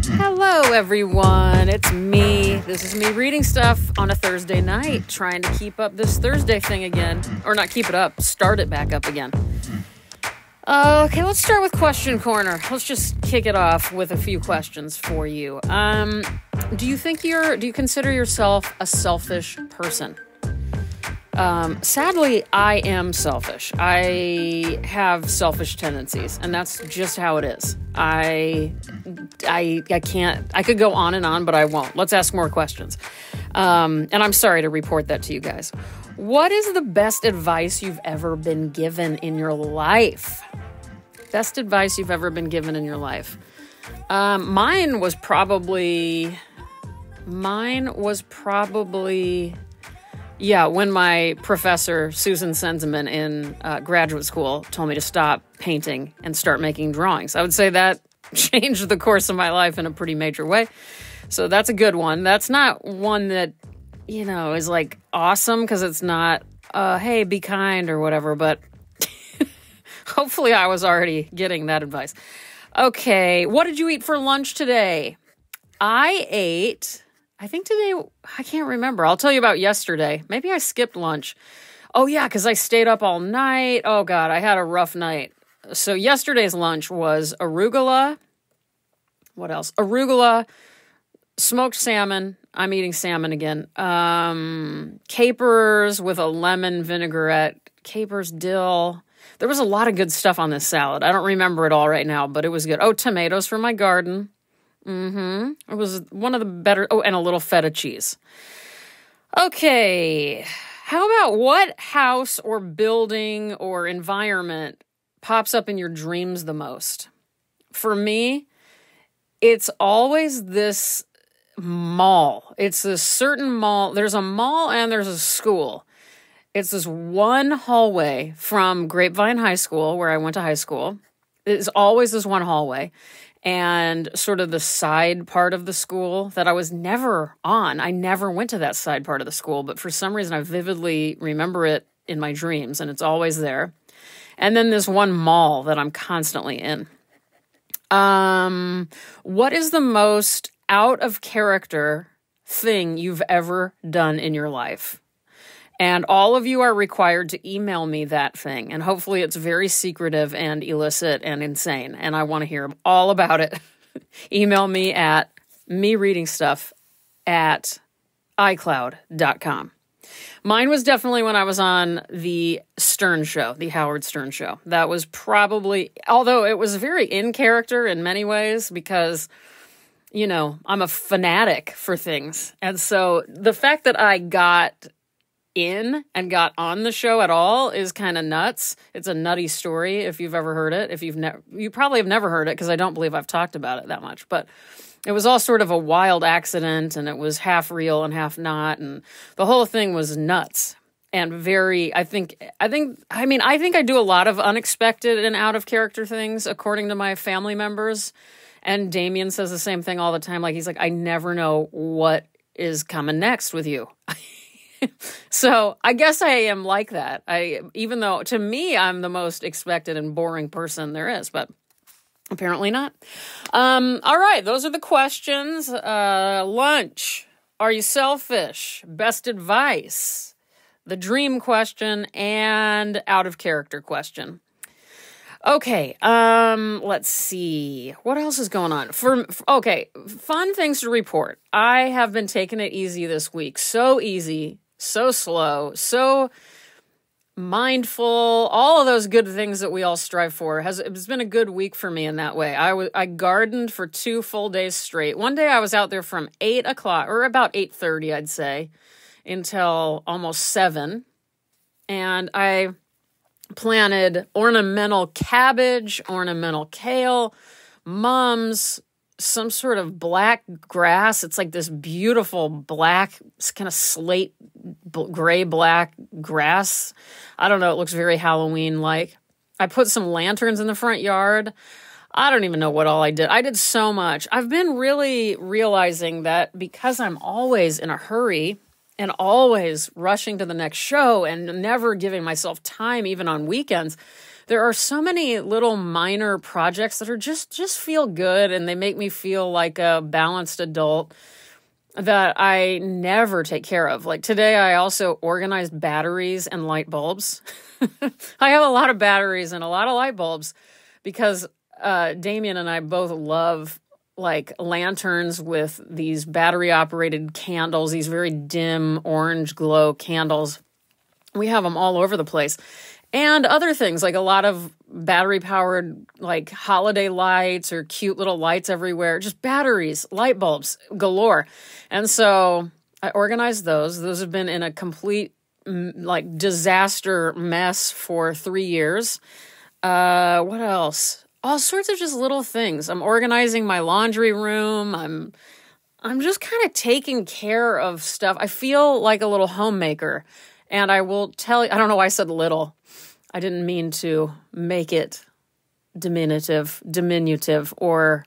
Hello, everyone. It's me. This is me reading stuff on a Thursday night, trying to keep up this Thursday thing again. Or not keep it up, start it back up again. Okay, let's start with Question Corner. Let's just kick it off with a few questions for you. Do you consider yourself a selfish person? Sadly, I am selfish. I have selfish tendencies, and that's just how it is. I can't, I could go on and on, but I won't. Let's ask more questions. And I'm sorry to report that to you guys. What is the best advice you've ever been given in your life? Best advice you've ever been given in your life. Mine was probably, when my professor, Susan Senseman, in graduate school told me to stop painting and start making drawings. I would say that changed the course of my life in a pretty major way. So that's a good one. That's not one that, is like awesome because it's not, hey, be kind or whatever, but hopefully I was already getting that advice. Okay, what did you eat for lunch today? I think today, I can't remember. I'll tell you about yesterday. Maybe I skipped lunch. Oh, yeah, because I stayed up all night. Oh, God, I had a rough night. So yesterday's lunch was arugula. What else? Arugula, smoked salmon. I'm eating salmon again. Capers with a lemon vinaigrette. Capers, dill. There was a lot of good stuff on this salad. I don't remember it all right now, but it was good. Oh, tomatoes from my garden. It was one of the better. Oh, and a little feta cheese. Okay. How about what house or building or environment pops up in your dreams the most? For me, it's always this mall. It's this certain mall. There's a mall and there's a school. It's this one hallway from Grapevine High School, where I went to high school. It's always this one hallway. And sort of the side part of the school that I was never on. I never went to that side part of the school, but for some reason I vividly remember it in my dreams, and it's always there. And then this one mall that I'm constantly in. What is the most out of character thing you've ever done in your life? And all of you are required to email me that thing. And hopefully it's very secretive and illicit and insane. And I want to hear all about it. Email me at mereadingstuff@icloud.com. Mine was definitely when I was on the Stern Show, the Howard Stern Show. That was probably, although it was very in character in many ways because, I'm a fanatic for things. And so the fact that I got in and got on the show at all is kind of nuts. It's a nutty story if you've ever heard it. If you probably have never heard it because I don't believe I've talked about it that much. But it was all sort of a wild accident, and it was half real and half not, and the whole thing was nuts and very. I think I do a lot of unexpected and out of character things according to my family members. And Damien says the same thing all the time. He's like, I never know what is coming next with you. So I guess I am like that. Even though to me, I'm the most expected and boring person there is, but apparently not. All right. Those are the questions. Lunch. Are you selfish? Best advice. The dream question and out of character question. Okay. Let's see. What else is going on? Okay. Fun things to report. I have been taking it easy this week. So easy. So slow, so mindful, all of those good things that we all strive for. It's been a good week for me in that way. I gardened for 2 full days straight. One day I was out there from 8 o'clock, or about 8:30, I'd say, until almost 7. And I planted ornamental cabbage, ornamental kale, mums, some sort of black grass. It's like this beautiful black, kind of slate, gray black grass. I don't know. It looks very Halloween-like. I put some lanterns in the front yard. I don't even know what all I did. I did so much. I've been really realizing that because I'm always in a hurry and always rushing to the next show and never giving myself time, even on weekends, there are so many little minor projects that are just feel good, and they make me feel like a balanced adult that I never take care of. Like today, I also organized batteries and light bulbs. I have a lot of batteries and a lot of light bulbs because Damien and I both love like lanterns with these battery operated candles, these very dim orange glow candles. We have them all over the place. And other things, like a lot of battery-powered, like, holiday lights or cute little lights everywhere. Just batteries, light bulbs galore. And so I organized those. Those have been in a complete, like, disaster mess for 3 years. What else? All sorts of just little things. I'm organizing my laundry room. I'm just kind of taking care of stuff. I feel like a little homemaker. And I will tell you, I don't know why I said little. I didn't mean to make it diminutive, or,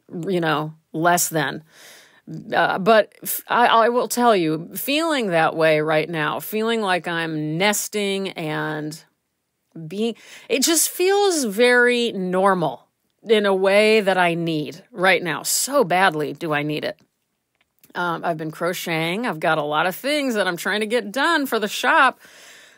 less than. But I will tell you, feeling that way right now, feeling like I'm nesting and it just feels very normal in a way that I need right now. So badly do I need it. I've been crocheting. I've got a lot of things that I'm trying to get done for the shop.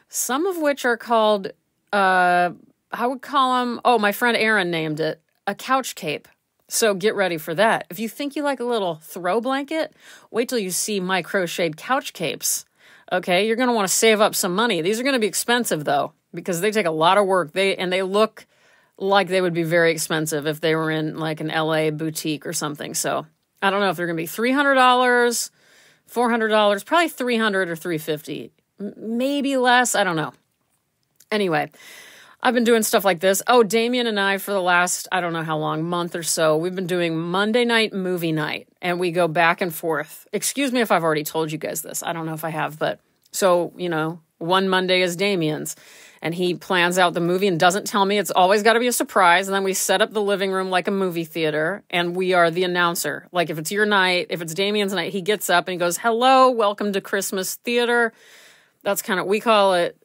Some of which are called, I would call them, my friend Aaron named it, a couch cape. So get ready for that. If you think you like a little throw blanket, wait till you see my crocheted couch capes. Okay, you're going to want to save up some money. These are going to be expensive, though, because they take a lot of work. They look like they would be very expensive if they were in like an LA boutique or something. So I don't know if they're going to be $300, $400, probably $300 or $350. Maybe less. I don't know. Anyway, I've been doing stuff like this. Oh, Damien and I, for the last, I don't know how long, month or so, we've been doing Monday night movie night, and we go back and forth. Excuse me if I've already told you guys this. I don't know if I have, but so, one Monday is Damien's, and he plans out the movie and doesn't tell me. It's always got to be a surprise. And then we set up the living room like a movie theater, and we are the announcer. Like if it's your night, if it's Damien's night, he gets up and he goes, "Hello, welcome to Christmas Theater." That's we call it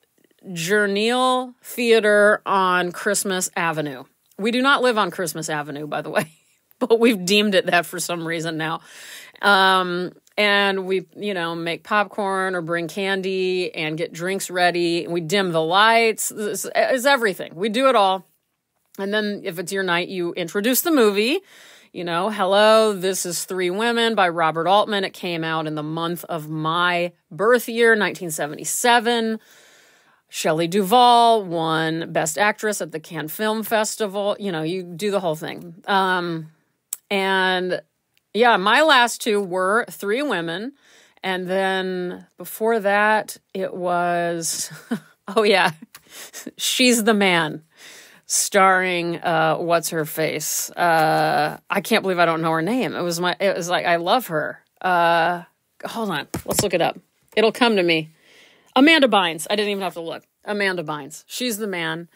Journeel Theater on Christmas Avenue. We do not live on Christmas Avenue, by the way, but we've deemed it that for some reason now. And we, make popcorn or bring candy and get drinks ready. We dim the lights. It's everything. We do it all. And then if it's your night, you introduce the movie. Hello, this is Three Women by Robert Altman. It came out in the month of my birth year, 1977. Shelley Duvall won Best Actress at the Cannes Film Festival. You do the whole thing. And yeah, my last two were Three Women. And then before that, it was, She's the Man, starring, what's her face? I can't believe I don't know her name. It was like, I love her. Hold on, let's look it up. It'll come to me. Amanda Bynes. I didn't even have to look. Amanda Bynes. She's the Man.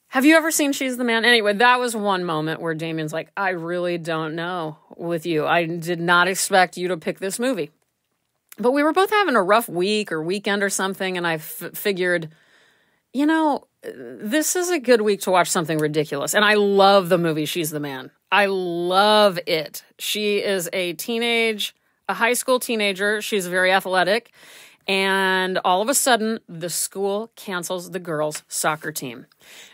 Have you ever seen She's the Man? Anyway, that was one moment where Damien's like, I really don't know with you. I did not expect you to pick this movie. But we were both having a rough week or weekend or something, and I figured, this is a good week to watch something ridiculous. And I love the movie She's the Man. I love it. She is a high school teenager. She's very athletic. And all of a sudden, the school cancels the girls' soccer team.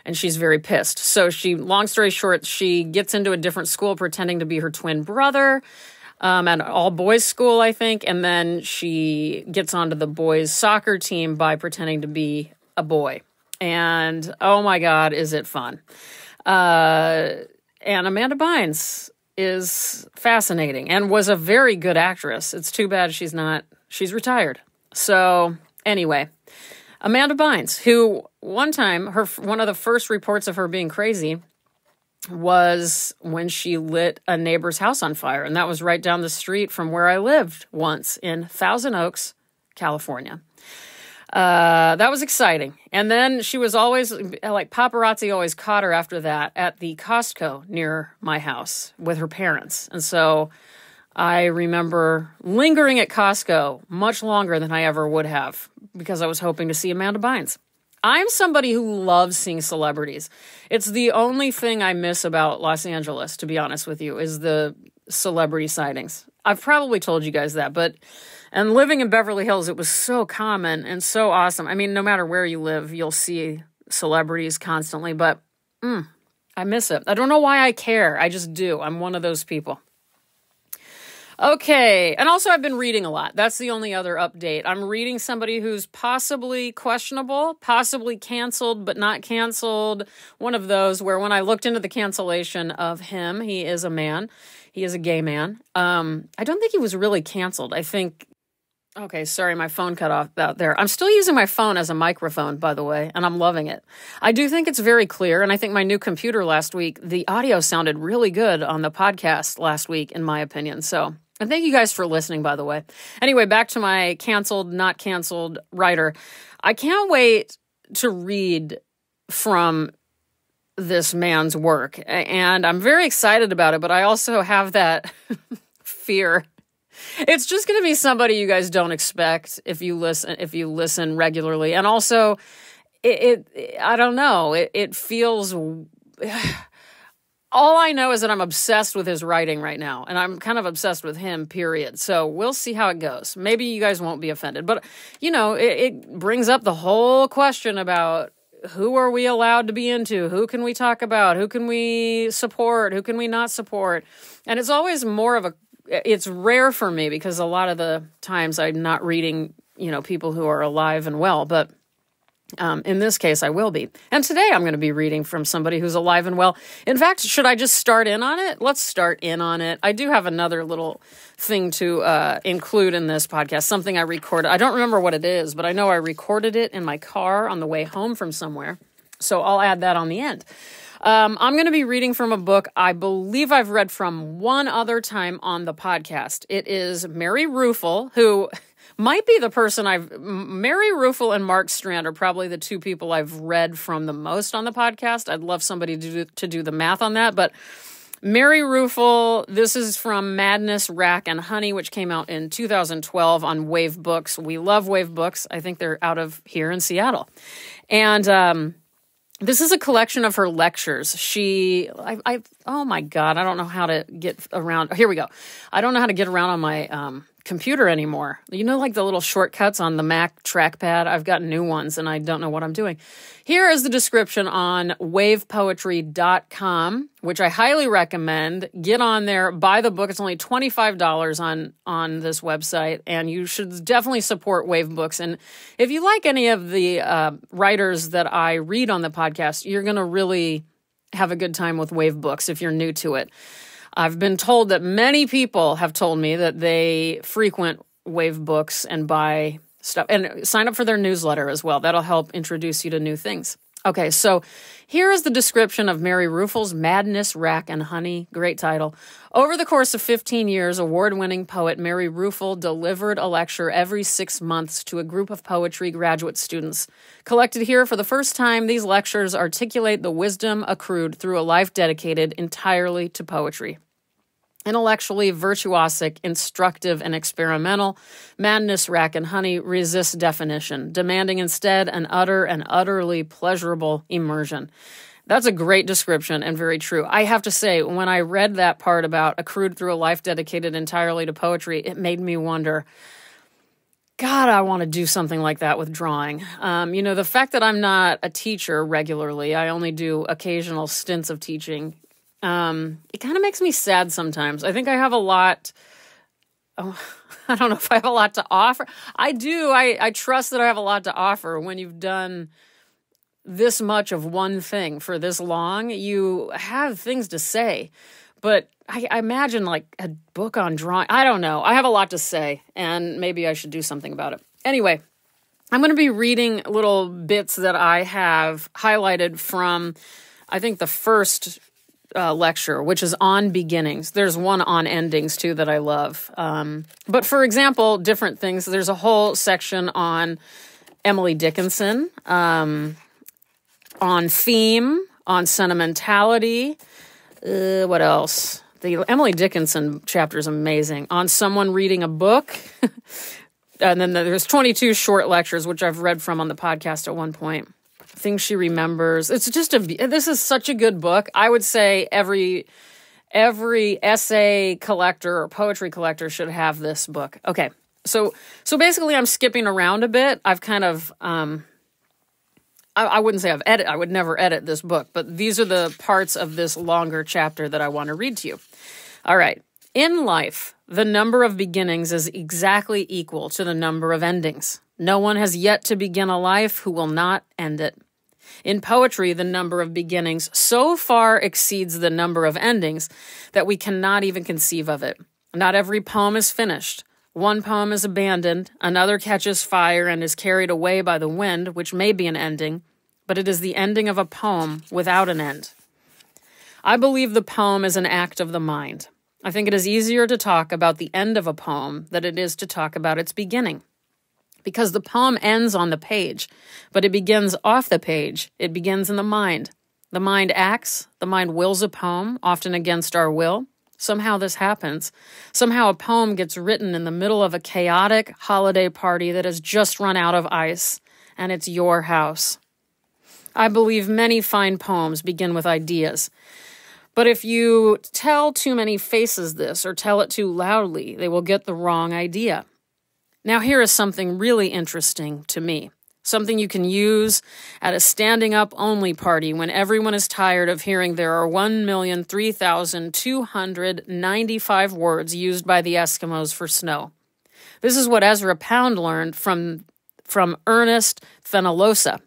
And she's very pissed. So long story short, she gets into a different school pretending to be her twin brother, at an all-boys school, I think. And then she gets onto the boys' soccer team by pretending to be a boy. And, oh my God, is it fun. And Amanda Bynes is fascinating and was a very good actress. It's too bad she's retired. So anyway, Amanda Bynes, who one time, one of the first reports of her being crazy was when she lit a neighbor's house on fire. And that was right down the street from where I lived once in Thousand Oaks, California. That was exciting. And then she was always, like, paparazzi always caught her after that at the Costco near my house with her parents. And so I remember lingering at Costco much longer than I ever would have because I was hoping to see Amanda Bynes. I'm somebody who loves seeing celebrities. It's the only thing I miss about Los Angeles, to be honest with you, is the celebrity sightings. I've probably told you guys that, and living in Beverly Hills, it was so common and so awesome. I mean, no matter where you live, you'll see celebrities constantly, but I miss it. I don't know why I care. I just do. I'm one of those people. Okay, and also I've been reading a lot. That's the only other update. I'm reading somebody who's possibly questionable, possibly canceled, but not canceled. One of those where when I looked into the cancellation of him, he is a man. He is a gay man. I don't think he was really canceled. I think, okay, sorry, my phone cut off out there. I'm still using my phone as a microphone, by the way, and I'm loving it. I do think it's very clear, and I think my new computer last week, the audio sounded really good on the podcast last week, in my opinion, so... And thank you guys for listening, by the way. Anyway, back to my canceled, not canceled writer. I can't wait to read from this man's work. And I'm very excited about it, but I also have that fear. It's just going to be somebody you guys don't expect if you listen regularly. And also, I don't know, it feels... All I know is that I'm obsessed with his writing right now, and I'm kind of obsessed with him, period. So we'll see how it goes. Maybe you guys won't be offended. But, it brings up the whole question about who are we allowed to be into? Who can we talk about? Who can we support? Who can we not support? And it's always it's rare for me because a lot of the times I'm not reading, people who are alive and well, but... in this case, I will be. And today I'm going to be reading from somebody who's alive and well. In fact, should I just start in on it? Let's start in on it. I do have another little thing to include in this podcast, something I recorded. I don't remember what it is, but I know I recorded it in my car on the way home from somewhere. So I'll add that on the end. I'm going to be reading from a book I believe I've read from one other time on the podcast. It is Mary Ruefle, who... might be the person Mary Ruefle and Mark Strand are probably the two people I've read from the most on the podcast. I'd love somebody to do the math on that. But Mary Ruefle, this is from Madness, Rack, and Honey, which came out in 2012 on Wave Books. We love Wave Books. I think they're out of here in Seattle. And this is a collection of her lectures. Oh my God, I don't know how to get around. Here we go. I don't know how to get around on my computer anymore. Like the little shortcuts on the Mac trackpad. I've got new ones and I don't know what I'm doing. Here is the description on wavepoetry.com, which I highly recommend. Get on there, buy the book. It's only $25 on this website, and you should definitely support Wave Books. And if you like any of the writers that I read on the podcast, you're going to really have a good time with Wave Books if you're new to it. I've been told that many people have told me that they frequent Wave Books and buy stuff and sign up for their newsletter as well. That'll help introduce you to new things. Okay, so here is the description of Mary Ruefle's Madness, Rack, and Honey. Great title. Over the course of 15 years, award-winning poet Mary Ruefle delivered a lecture every 6 months to a group of poetry graduate students. Collected here for the first time, these lectures articulate the wisdom accrued through a life dedicated entirely to poetry. Intellectually virtuosic, instructive, and experimental, Madness, Rack, and Honey resists definition, demanding instead an utter and utterly pleasurable immersion. That's a great description and very true. I have to say, when I read that part about accrued through a life dedicated entirely to poetry, it made me wonder, God, I want to do something like that with drawing. The fact that I'm not a teacher regularly, I only do occasional stints of teaching, it kind of makes me sad sometimes. I think I have a lot. I don't know if I have a lot to offer. I do. I trust that I have a lot to offer. When you've done this much of one thing for this long, you have things to say. But I imagine like a book on drawing. I don't know. I have a lot to say, and maybe I should do something about it. Anyway, I'm going to be reading little bits that I have highlighted from, I think, the first lecture, which is on beginnings. There's one on endings too that I love. But for example, different things. There's a whole section on Emily Dickinson, on theme, on sentimentality. What else? The Emily Dickinson chapter is amazing. On someone reading a book. And then there's 22 short lectures, which I've read from on the podcast at one point. things she remembers. It's just this is such a good book. I would say every essay collector or poetry collector should have this book. Okay. So basically I'm skipping around a bit. I've kind of, I wouldn't say I would never edit this book, but these are the parts of this longer chapter that I want to read to you. All right. In life, the number of beginnings is exactly equal to the number of endings. No one has yet to begin a life who will not end it. In poetry, the number of beginnings so far exceeds the number of endings that we cannot even conceive of it. Not every poem is finished. One poem is abandoned, another catches fire and is carried away by the wind, which may be an ending, but it is the ending of a poem without an end. I believe the poem is an act of the mind. I think it is easier to talk about the end of a poem than it is to talk about its beginning. Because the poem ends on the page, but it begins off the page. It begins in the mind. The mind acts. The mind wills a poem, often against our will. Somehow this happens. Somehow a poem gets written in the middle of a chaotic holiday party that has just run out of ice, and it's your house. I believe many fine poems begin with ideas. But if you tell too many faces this or tell it too loudly, they will get the wrong idea. Now here is something really interesting to me, something you can use at a standing-up-only party when everyone is tired of hearing there are 1,003,295 words used by the Eskimos for snow. This is what Ezra Pound learned from Ernest Fenollosa.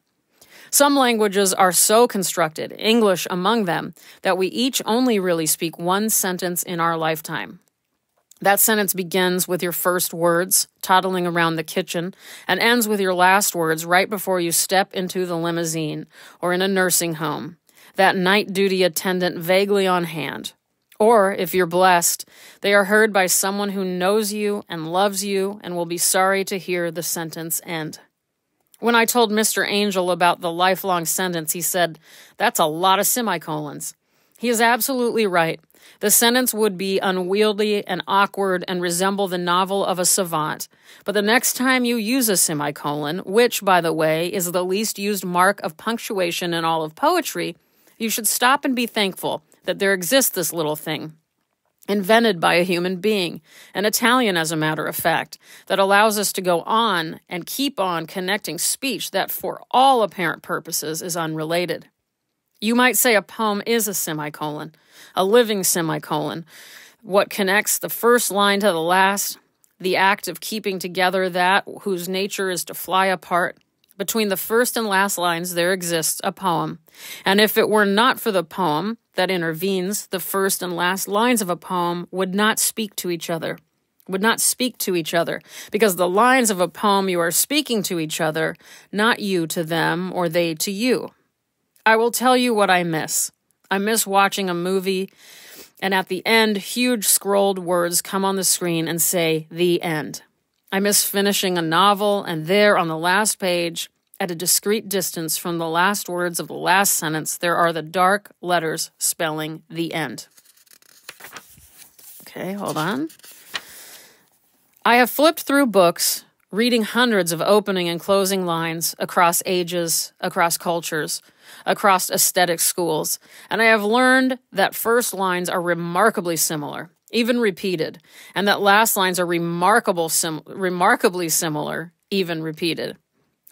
Some languages are so constructed, English among them, that we each only really speak one sentence in our lifetime. That sentence begins with your first words, toddling around the kitchen, and ends with your last words right before you step into the limousine or in a nursing home, that night duty attendant vaguely on hand. Or, if you're blessed, they are heard by someone who knows you and loves you and will be sorry to hear the sentence end. When I told Mr. Angel about the lifelong sentence, he said, "That's a lot of semicolons." He is absolutely right. The sentence would be unwieldy and awkward and resemble the novel of a savant. But the next time you use a semicolon, which, by the way, is the least used mark of punctuation in all of poetry, you should stop and be thankful that there exists this little thing, invented by a human being, an Italian as a matter of fact, that allows us to go on and keep on connecting speech that for all apparent purposes is unrelated. You might say a poem is a semicolon, a living semicolon. What connects the first line to the last, the act of keeping together that whose nature is to fly apart. Between the first and last lines there exists a poem. And if it were not for the poem that intervenes, the first and last lines of a poem would not speak to each other. Because the lines of a poem you are speaking to each other, not you to them or they to you. I will tell you what I miss. I miss watching a movie, and at the end, huge scrolled words come on the screen and say, "The end." I miss finishing a novel, and there on the last page, at a discrete distance from the last words of the last sentence, there are the dark letters spelling "the end." Okay, hold on. I have flipped through books, reading hundreds of opening and closing lines across ages, across cultures, across aesthetic schools, and I have learned that first lines are remarkably similar, even repeated, and that last lines are remarkably similar, even repeated.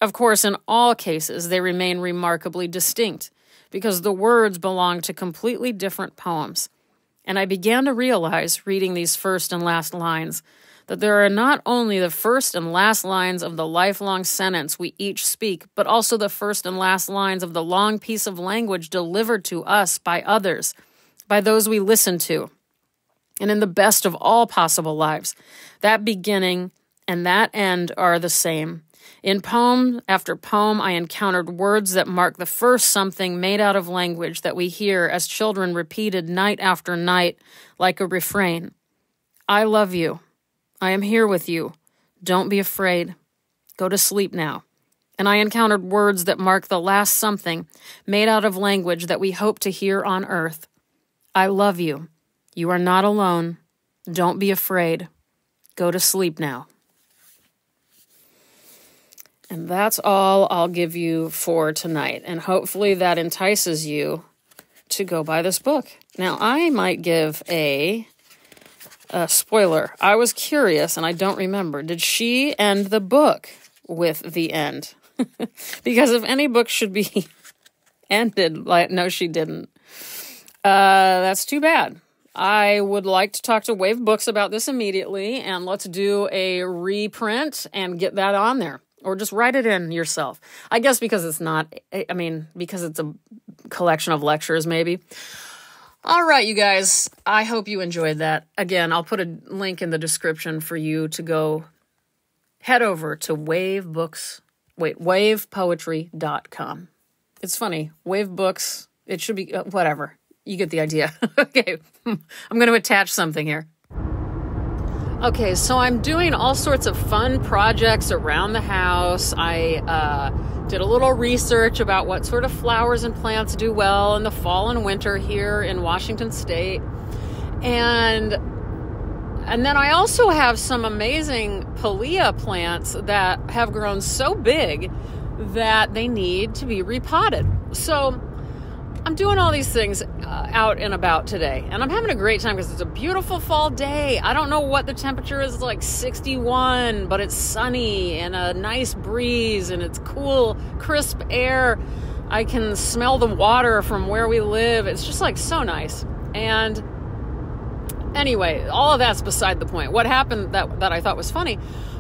Of course, in all cases, they remain remarkably distinct, because the words belong to completely different poems. And I began to realize, reading these first and last lines, that there are not only the first and last lines of the lifelong sentence we each speak, but also the first and last lines of the long piece of language delivered to us by others, by those we listen to. And in the best of all possible lives, that beginning and that end are the same. In poem after poem, I encountered words that mark the first something made out of language that we hear as children repeated night after night like a refrain. I love you. I am here with you. Don't be afraid. Go to sleep now. And I encountered words that mark the last something made out of language that we hope to hear on earth. I love you. You are not alone. Don't be afraid. Go to sleep now. And that's all I'll give you for tonight. And hopefully that entices you to go buy this book. Now, I might give a spoiler. I was curious, and I don't remember. Did she end the book with the end? Because if any book should be ended, no, she didn't. That's too bad. I would like to talk to Wave Books about this immediately, and let's do a reprint and get that on there. Or just write it in yourself. I guess because it's because it's a collection of lectures, maybe. All right, you guys. I hope you enjoyed that. Again, I'll put a link in the description for you to go head over to wavepoetry.com. It's funny. Wave Books, it should be, whatever. You get the idea. Okay, I'm going to attach something here. Okay, so I'm doing all sorts of fun projects around the house. I did a little research about what sort of flowers and plants do well in the fall and winter here in Washington State. And then I also have some amazing palea plants that have grown so big that they need to be repotted. So I'm doing all these things out and about today, and I'm having a great time because it's a beautiful fall day. I don't know what the temperature is, like 61, but it's sunny and a nice breeze, and it's cool, crisp air. I can smell the water from where we live. It's just like so nice. And anyway, all of that's beside the point. What happened that I thought was funny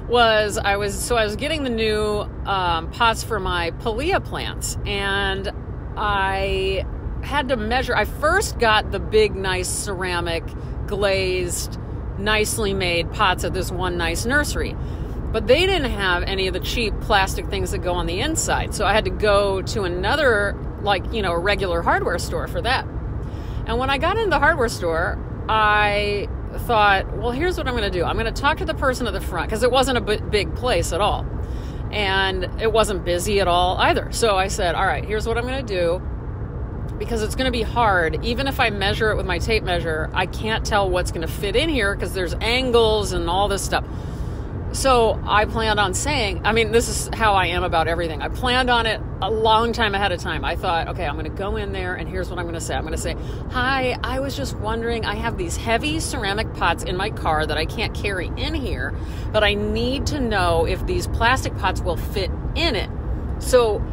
was I was getting the new pots for my palea plants, and I had to measure. I first got the big, nice ceramic glazed, nicely made pots at this one nice nursery, but they didn't have any of the cheap plastic things that go on the inside. So I had to go to another, a regular hardware store for that. And when I got into the hardware store, I thought, well, here's what I'm going to do. I'm going to talk to the person at the front, because it wasn't a big place at all. And it wasn't busy at all either. So I said, all right, here's what I'm going to do, because it's going to be hard. Even if I measure it with my tape measure, I can't tell what's going to fit in here because there's angles and all this stuff. So I planned on saying, this is how I am about everything. I planned on it a long time ahead of time. I thought, okay, I'm going to go in there and here's what I'm going to say. I'm going to say, hi, I was just wondering, I have these heavy ceramic pots in my car that I can't carry in here, but I need to know if these plastic pots will fit in it. So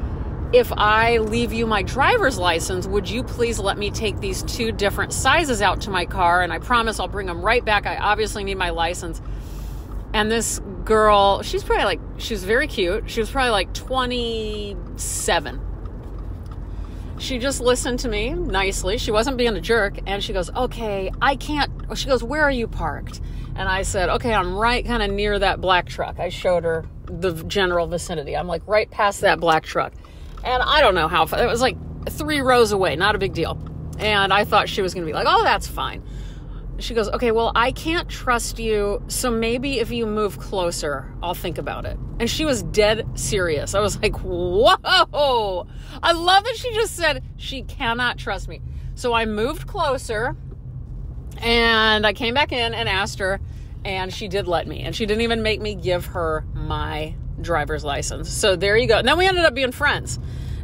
if I leave you my driver's license, would you please let me take these 2 different sizes out to my car? And I promise I'll bring them right back. I obviously need my license. And this girl, she was very cute. She was probably like 27. She just listened to me nicely. She wasn't being a jerk. And she goes, okay, she goes, where are you parked? And I said, okay, I'm right kind of near that black truck. I showed her the general vicinity. I'm like right past that black truck. And I don't know how far. It was like 3 rows away. Not a big deal. And I thought she was going to be like, oh, that's fine. She goes, okay, well, I can't trust you, so maybe if you move closer, I'll think about it. And she was dead serious. I was like, whoa! I love that she just said she cannot trust me. So I moved closer, and I came back in and asked her, and she did let me. And she didn't even make me give her my driver's license. So there you go. And then we ended up being friends.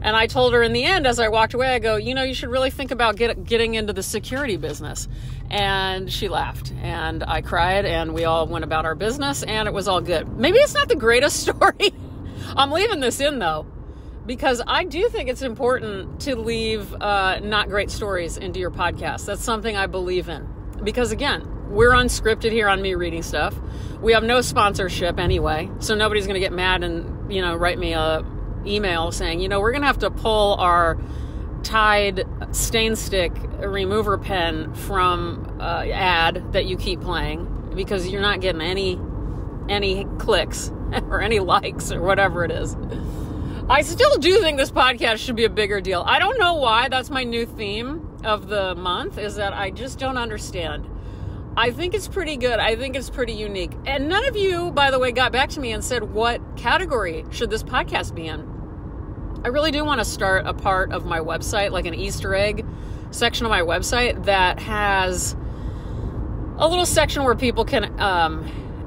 And I told her in the end, as I walked away, I go, you should really think about getting into the security business. And she laughed, and I cried, and we all went about our business, and it was all good. Maybe it's not the greatest story. I'm leaving this in, though, because I do think it's important to leave not great stories into your podcast. That's something I believe in. Because, again, we're unscripted here on me reading stuff. We have no sponsorship anyway, so nobody's going to get mad and, write me a email saying, we're going to have to pull our Tide stain stick remover pen from ad that you keep playing because you're not getting any clicks or any likes or whatever it is. I still do think this podcast should be a bigger deal. I don't know why. That's my new theme of the month, is that I just don't understand. I think it's pretty good. I think it's pretty unique. And none of you, by the way, got back to me and said, what category should this podcast be in? I really do want to start a part of my website, like an Easter egg section of my website that has a little section where people can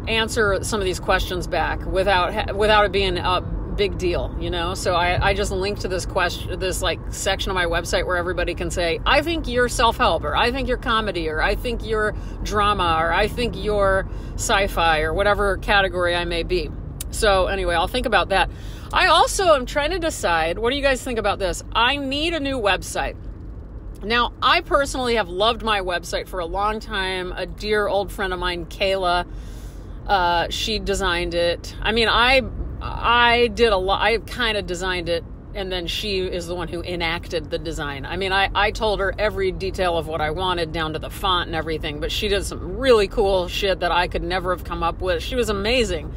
answer some of these questions back without it being big deal, you know? So I just linked to this like section of my website where everybody can say, I think you're self-help, or I think you're comedy, or I think you're drama, or I think you're sci-fi, or whatever category I may be. So anyway, I'll think about that. I also am trying to decide, what do you guys think about this? I need a new website. Now, I personally have loved my website for a long time. A dear old friend of mine, Kayla, she designed it. I mean, I did a lot. I kind of designed it, and then she is the one who enacted the design. I mean, I told her every detail of what I wanted, down to the font and everything, but she did some really cool shit that I could never have come up with. She was amazing.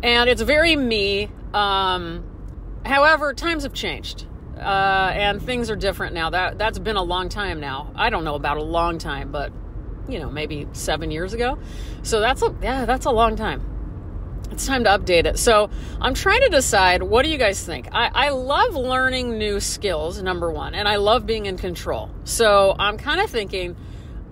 And it's very me. However, times have changed. And things are different now. That's been a long time now. I don't know about a long time, but you know, maybe 7 years ago. So that's a long time. It's time to update it. So I'm trying to decide, what do you guys think? I love learning new skills, number one, and I love being in control. So I'm kind of thinking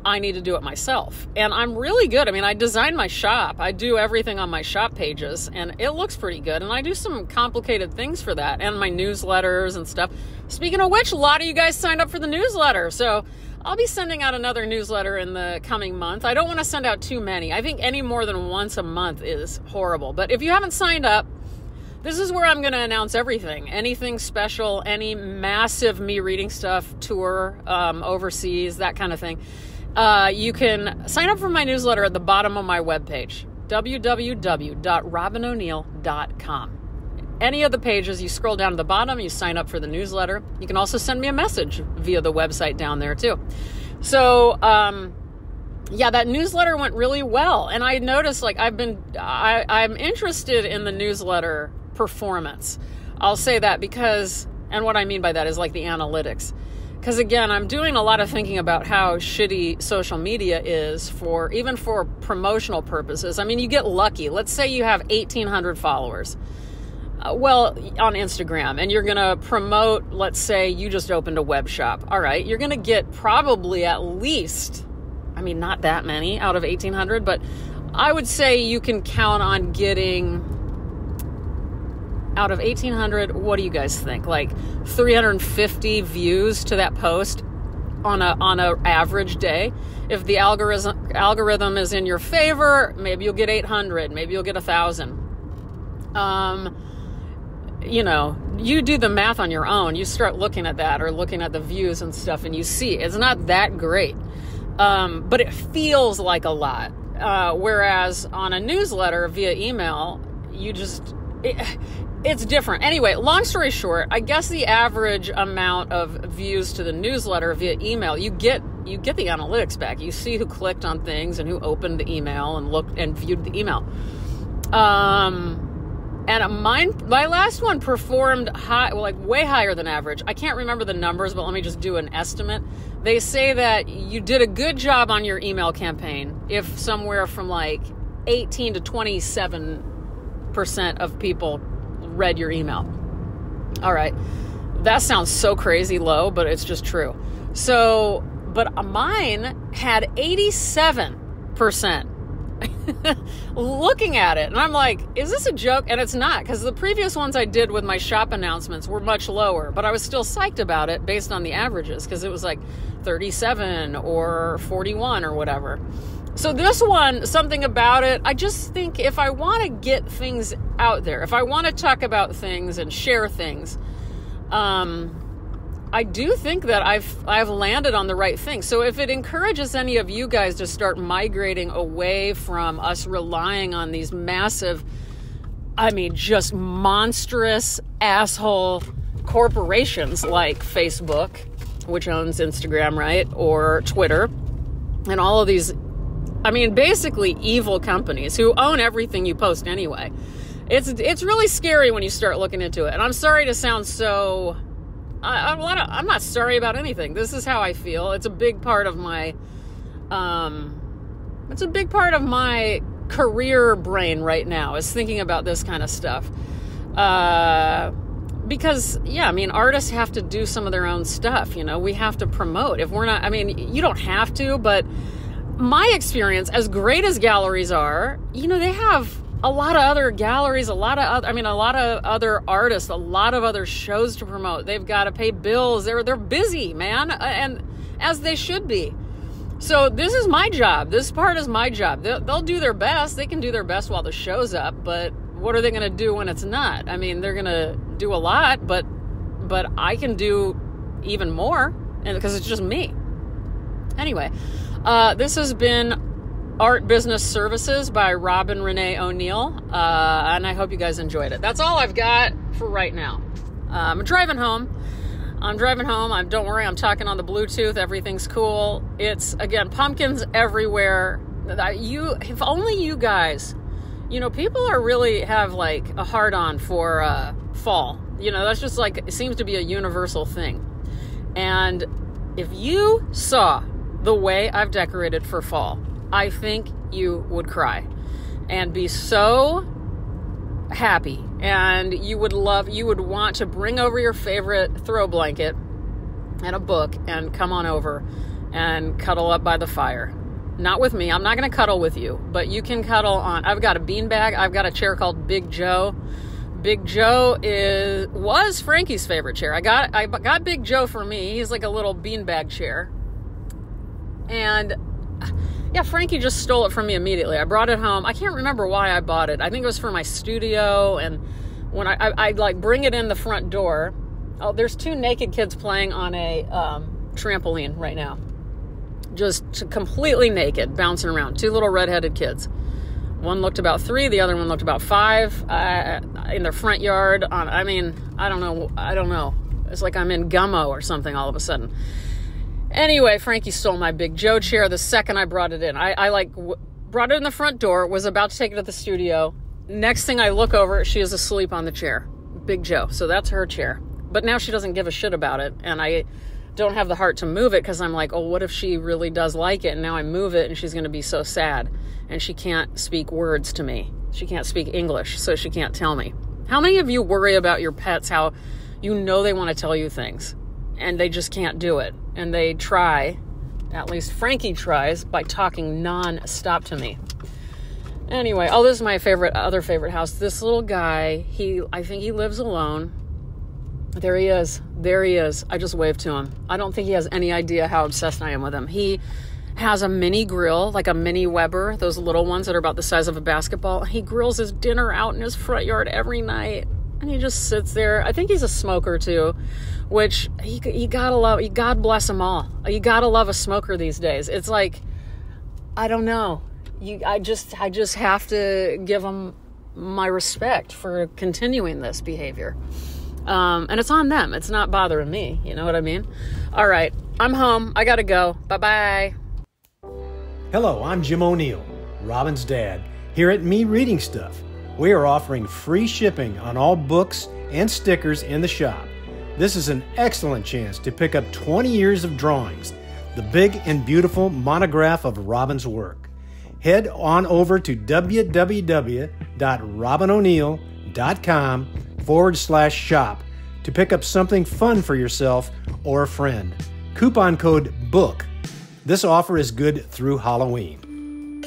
I need to do it myself. And I'm really good. I mean, I design my shop. I do everything on my shop pages, and it looks pretty good. And I do some complicated things for that, and my newsletters and stuff. Speaking of which, a lot of you guys signed up for the newsletter. So I'll be sending out another newsletter in the coming month. I don't want to send out too many. I think any more than once a month is horrible. But if you haven't signed up, this is where I'm going to announce everything. Anything special, any massive me reading stuff, tour, overseas, that kind of thing. You can sign up for my newsletter at the bottom of my webpage, www.robinoneal.com. Any of the pages, you scroll down to the bottom, you sign up for the newsletter. You can also send me a message via the website down there too. So, yeah, that newsletter went really well. And I noticed, like, I'm interested in the newsletter performance. I'll say that because, and what I mean by that is like the analytics. Because again, I'm doing a lot of thinking about how shitty social media is even for promotional purposes. I mean, you get lucky. Let's say you have 1,800 followers. On Instagram, and you're going to promote, let's say you just opened a web shop. All right, you're going to get probably at least, I mean, not that many out of 1,800, but I would say you can count on getting out of 1,800, what do you guys think? Like 350 views to that post on a average day. If the algorithm is in your favor, maybe you'll get 800, maybe you'll get 1,000. You know, you do the math on your own. You start looking at that or looking at the views and stuff, and you see it's not that great. But it feels like a lot. Whereas on a newsletter via email, it's different. Anyway, long story short, I guess the average amount of views to the newsletter via email, you get the analytics back. You see who clicked on things and who opened the email and looked and viewed the email. And my last one performed way higher than average. I can't remember the numbers, but let me just do an estimate. They say that you did a good job on your email campaign if somewhere from like 18 to 27% of people read your email. All right. That sounds so crazy low, but it's just true. So, but mine had 87% looking at it. And I'm like, is this a joke? And it's not, because the previous ones I did with my shop announcements were much lower, but I was still psyched about it based on the averages, because it was like 37 or 41 or whatever. So this one, something about it, I just think if I want to get things out there, if I want to talk about things and share things, I do think that I've landed on the right thing. So if it encourages any of you guys to start migrating away from us relying on these massive, I mean, just monstrous asshole corporations like Facebook, which owns Instagram, right? Or Twitter, and all of these, I mean, basically evil companies who own everything you post anyway. It's really scary when you start looking into it. And I'm sorry to sound so... I'm not sorry about anything. This is how I feel. It's a big part of my, career brain right now, is thinking about this kind of stuff. Because, yeah, I mean, artists have to do some of their own stuff, you know, we have to promote. If we're not, I mean, you don't have to, but my experience, as great as galleries are, you know, they have a lot of other galleries, a lot of other artists, a lot of other shows to promote. They've got to pay bills. They're busy, man, and as they should be. So this is my job. This part is my job. They'll do their best. They can do their best while the show's up, but what are they going to do when it's not? I mean, they're going to do a lot, but I can do even more, and because it's just me. Anyway, this has been Art Business Services by Robin Renee O'Neill, and I hope you guys enjoyed it. That's all I've got for right now. I'm driving home. Don't worry, I'm talking on the Bluetooth. Everything's cool. It's, again, pumpkins everywhere. If only you guys, people are really have like a hard-on for fall. That's just like, it seems to be a universal thing. And if you saw the way I've decorated for fall, I think you would cry and be so happy, and you would want to bring over your favorite throw blanket and a book and come on over and cuddle up by the fire. Not with me. I'm not going to cuddle with you, but you can cuddle on. I've got a beanbag. I've got a chair called Big Joe. Big Joe was Frankie's favorite chair. I got Big Joe for me. He's like a little beanbag chair. And yeah, Frankie just stole it from me immediately. I brought it home. I can't remember why I bought it. I think it was for my studio. And when I like bring it in the front door, there's two naked kids playing on a trampoline right now. Just completely naked, bouncing around. Two little redheaded kids. One looked about 3, the other one looked about 5, in their front yard. I don't know. It's like I'm in Gummo or something all of a sudden. Anyway, Frankie stole my Big Joe chair the second I brought it in. I brought it in the front door, was about to take it to the studio. Next thing I look over, she is asleep on the chair. Big Joe. So that's her chair. But now she doesn't give a shit about it. And I don't have the heart to move it because I'm like, oh, what if she really does like it? And now I move it and she's going to be so sad. And she can't speak words to me. She can't speak English, so she can't tell me. How many of you worry about your pets, how they want to tell you things and they just can't do it? And they try, at least Frankie tries, by talking non-stop to me. Anyway, this is my other favorite house. This little guy, I think he lives alone. There he is. I just waved to him. I don't think he has any idea how obsessed I am with him. He has a mini grill, like a mini Weber, those little ones that are about the size of a basketball. He grills his dinner out in his front yard every night. And he just sits there. I think he's a smoker too, which you gotta love. God bless them all. You gotta love a smoker these days. It's like, I don't know. I just have to give them my respect for continuing this behavior. And it's on them. It's not bothering me. You know what I mean? All right. I'm home. I gotta go. Bye-bye. Hello, I'm Jim O'Neill, Robin's dad, here at Me Reading Stuff. We are offering free shipping on all books and stickers in the shop. This is an excellent chance to pick up 20 years of drawings, the big and beautiful monograph of Robin's work. Head on over to www.robinoneil.com/shop to pick up something fun for yourself or a friend. Coupon code BOOK. This offer is good through Halloween.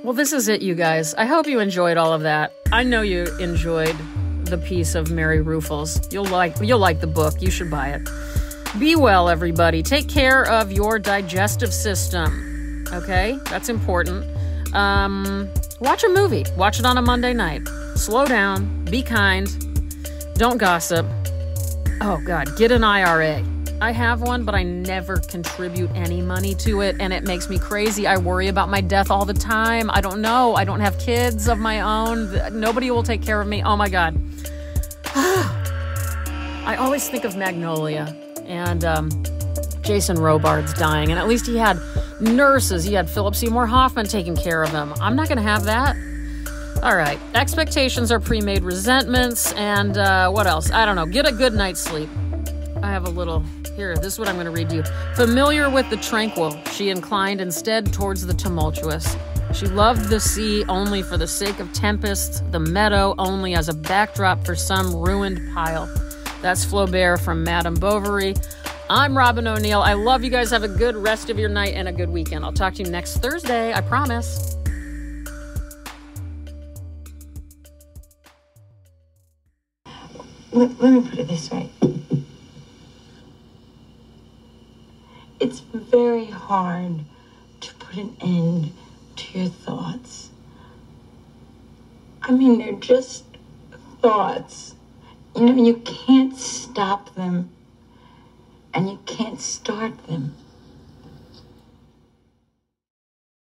Well, this is it, you guys. I hope you enjoyed all of that. I know you enjoyed the piece of Mary Ruefle's. You'll like the book. You should buy it. Be well, everybody. Take care of your digestive system. Okay? That's important. Watch a movie. Watch it on a Monday night. Slow down. Be kind. Don't gossip. Oh, God. Get an IRA. I have one, but I never contribute any money to it, and it makes me crazy. I worry about my death all the time. I don't know. I don't have kids of my own. Nobody will take care of me. Oh, my God. I always think of Magnolia and Jason Robards dying, and at least he had nurses. He had Philip Seymour Hoffman taking care of him. I'm not going to have that. All right. Expectations are pre-made resentments, and what else? I don't know. Get a good night's sleep. I have a little... Here, this is what I'm going to read to you. Familiar with the tranquil, she inclined instead towards the tumultuous. She loved the sea only for the sake of tempests, the meadow only as a backdrop for some ruined pile. That's Flaubert from Madame Bovary. I'm Robin O'Neill. I love you guys. Have a good rest of your night and a good weekend. I'll talk to you next Thursday. I promise. let me put it this way. It's very hard to put an end to your thoughts. I mean, they're just thoughts. You know, you can't stop them, and you can't start them.